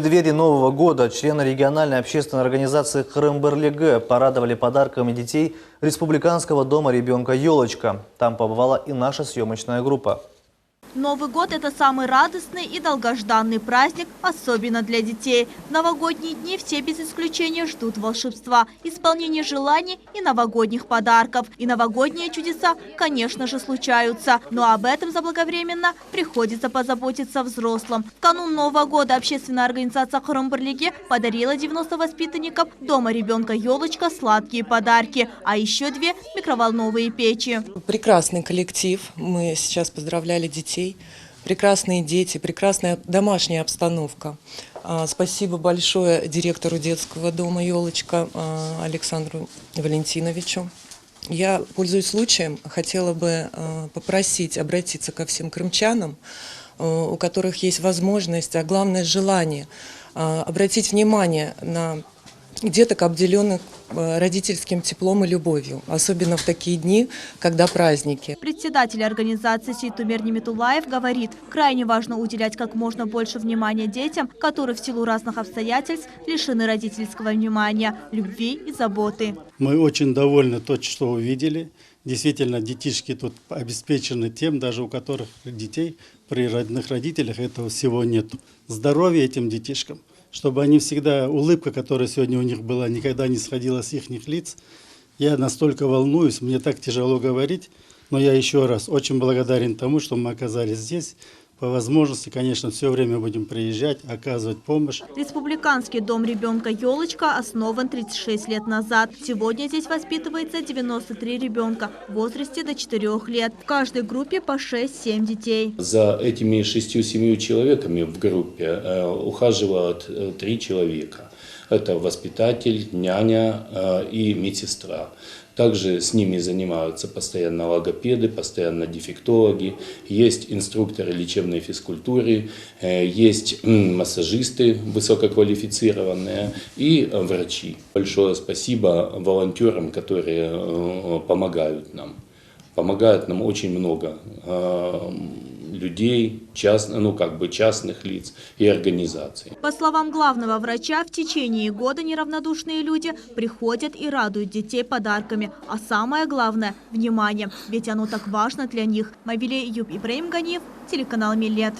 В преддверии Нового года члены региональной общественной организации Крым-Бірлігі порадовали подарками детей Республиканского дома ребенка «Елочка». Там побывала и наша съемочная группа. Новый год – это самый радостный и долгожданный праздник, особенно для детей. В новогодние дни все без исключения ждут волшебства, исполнения желаний и новогодних подарков. И новогодние чудеса, конечно же, случаются. Но об этом заблаговременно приходится позаботиться взрослым. В канун Нового года общественная организация Крым-Бірлігі подарила 90 воспитанников дома ребенка «Елочка» сладкие подарки, а еще 2 микроволновые печи. Прекрасный коллектив. Мы сейчас поздравляли детей. Прекрасные дети, прекрасная домашняя обстановка. Спасибо большое директору детского дома «Елочка» Александру Валентиновичу. Я, пользуясь случаем, хотела бы попросить обратиться ко всем крымчанам, у которых есть возможность, а главное желание, обратить внимание на деток, обделенных родительским теплом и любовью, особенно в такие дни, когда праздники. Председатель организации Сейтумер Неметулаев говорит, крайне важно уделять как можно больше внимания детям, которые в силу разных обстоятельств лишены родительского внимания, любви и заботы. Мы очень довольны тем, что увидели. Действительно, детишки тут обеспечены тем, даже у которых детей при родных родителях этого всего нет. Здоровья этим детишкам, чтобы они всегда, улыбка, которая сегодня у них была, никогда не сходила с их лиц. Я настолько волнуюсь, мне так тяжело говорить, но я еще раз очень благодарен тому, что мы оказались здесь. По возможности, конечно, все время будем приезжать, оказывать помощь. Республиканский дом ребенка «Елочка» основан 36 лет назад. Сегодня здесь воспитывается 93 ребенка в возрасте до 4 лет. В каждой группе по 6-7 детей. За этими 6-7 человеками в группе ухаживают 3 человека. Это воспитатель, няня и медсестра. Также с ними занимаются постоянно логопеды, постоянно дефектологи, есть инструкторы лечебной физкультуры, есть массажисты высококвалифицированные и врачи. Большое спасибо волонтерам, которые помогают нам. Помогает нам очень много людей, частных лиц и организаций. По словам главного врача, в течение года неравнодушные люди приходят и радуют детей подарками. А самое главное – внимание, ведь оно так важно для них. Мавиле Юб Ибраим Ганиев, телеканал Миллет.